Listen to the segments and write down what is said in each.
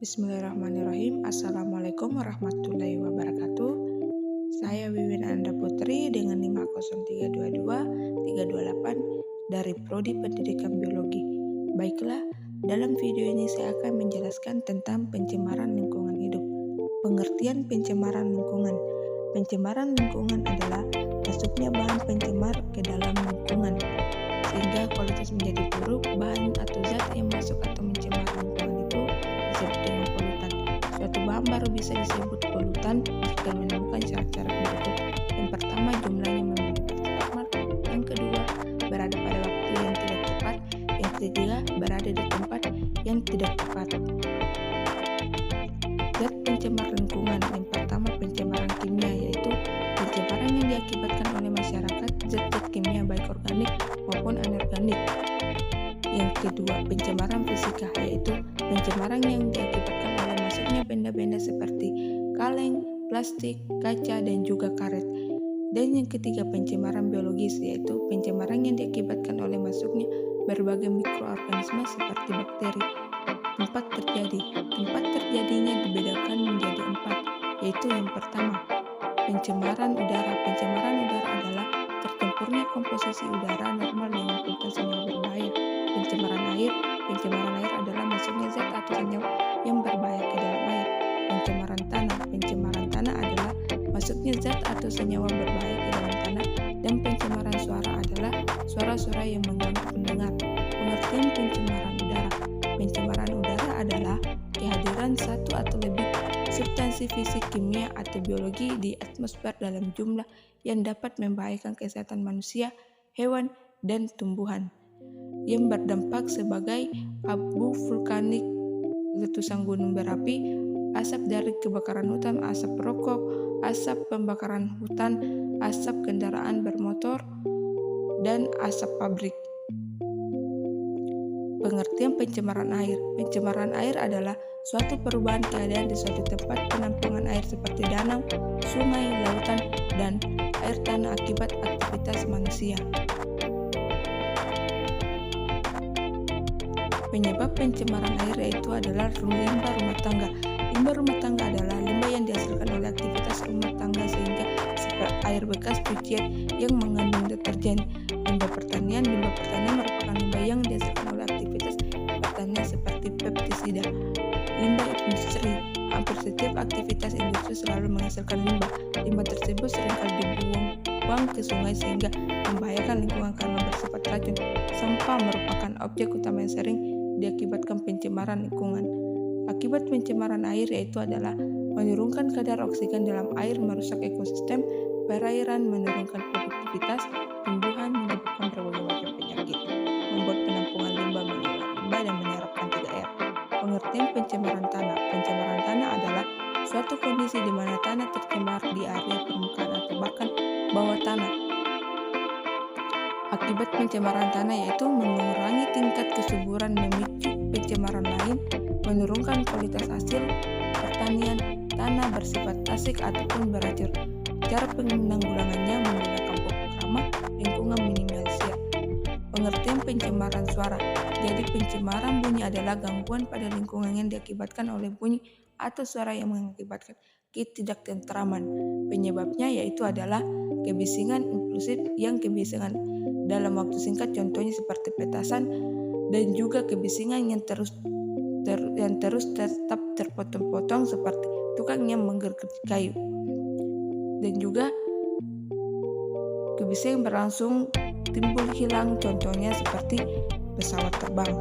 Bismillahirrahmanirrahim. Assalamualaikum warahmatullahi wabarakatuh. Saya Wiwin Anda Putri dengan 50322 328 dari Prodi Pendidikan Biologi. Baiklah, dalam video ini saya akan menjelaskan tentang pencemaran lingkungan hidup. Pengertian pencemaran lingkungan. Pencemaran lingkungan adalah masuknya bahan pencemar ke dalam lingkungan sehingga kualitas menjadi buruk. Bahan atau zat yang masuk atau mencemar lingkungan itu disebut dengan polutan. Suatu bahan baru bisa disebut polutan jika menemukan syarat-syarat berikut. Yang pertama, jumlahnya memiliki normal. Yang kedua, berada pada waktu yang tidak tepat. Yang ketiga, berada di tempat yang tidak tepat. Zat pencemar lingkungan. Yang pertama, pencemaran kimia, yaitu pencemaran yang diakibatkan oleh masyarakat zat-zat kimia baik organik maupun anorganik. Yang kedua, pencemaran fisika, yaitu pencemaran yang diakibatkan oleh masuknya benda-benda seperti kaleng, plastik, kaca, dan juga karet. Dan yang ketiga, pencemaran biologis, yaitu pencemaran yang diakibatkan oleh masuknya berbagai mikroorganisme seperti bakteri. Tempat terjadinya dibedakan menjadi 4, yaitu yang pertama, pencemaran udara. Pencemaran udara adalah tercampurnya komposisi udara normal dengan kualitas senyawa berbahaya. Pencemaran air adalah masuknya zat atau senyawa yang berbahaya ke dalam air. Pencemaran tanah adalah masuknya zat atau senyawa berbahaya ke dalam tanah. Dan pencemaran suara adalah suara-suara yang mengganggu pendengar. Pengertian pencemaran udara. Pencemaran udara adalah kehadiran satu atau lebih substansi fisik, kimia, atau biologi di atmosfer dalam jumlah yang dapat membahayakan kesehatan manusia, hewan, dan tumbuhan, yang berdampak sebagai abu vulkanik, letusan gunung berapi, asap dari kebakaran hutan, asap rokok, asap pembakaran hutan, asap kendaraan bermotor, dan asap pabrik. Pengertian pencemaran air. Pencemaran air adalah suatu perubahan keadaan di suatu tempat penampungan air seperti danau, sungai, lautan, dan air tanah akibat aktivitas manusia. Penyebab pencemaran air yaitu adalah limbah rumah tangga. Limbah rumah tangga adalah limbah yang dihasilkan oleh aktivitas rumah tangga sehingga seperti air bekas cucian yang mengandung deterjen. Limbah pertanian merupakan limbah yang dihasilkan oleh aktivitas pertanian seperti pestisida. Limbah industri. Hampir setiap aktivitas industri selalu menghasilkan limbah. Limbah tersebut seringkali dibuang ke sungai sehingga membahayakan lingkungan karena bersifat racun. Sampah merupakan objek utama yang sering diakibatkan pencemaran lingkungan. Akibat pencemaran air yaitu adalah menurunkan kadar oksigen dalam air, merusak ekosistem perairan, menurunkan produktivitas tumbuhan, menyebabkan berbagai macam penyakit, membuat penampungan limbah mengolah limbah, dan menyerapkan 3R. Pengertian pencemaran tanah. Pencemaran tanah adalah suatu kondisi di mana tanah tercemar di area permukaan atau bahkan bawah tanah. Akibat pencemaran tanah yaitu mengurangi tingkat kesuburan, memicu pencemaran lain, menurunkan kualitas hasil pertanian, tanah bersifat asik ataupun beracun. Cara penanggulangannya menggunakan pupuk ramah lingkungan, minimalisir. Pengertian pencemaran suara. Jadi pencemaran bunyi adalah gangguan pada lingkungan yang diakibatkan oleh bunyi atau suara yang mengakibatkan ketidaktentraman. Penyebabnya yaitu adalah kebisingan impulsif yang kebisingan dalam waktu singkat, contohnya seperti petasan, dan juga kebisingan yang terus tetap terpotong-potong seperti tukang yang menggergaji kayu, dan juga kebisingan berlangsung timbul hilang, contohnya seperti pesawat terbang.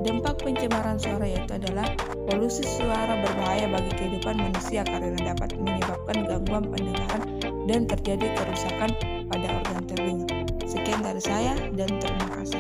Dampak pencemaran suara yaitu adalah polusi suara berbahaya bagi kehidupan manusia karena dapat menyebabkan gangguan pendengaran dan terjadi kerusakan pada organ telinga. Sekian dari saya dan terima kasih.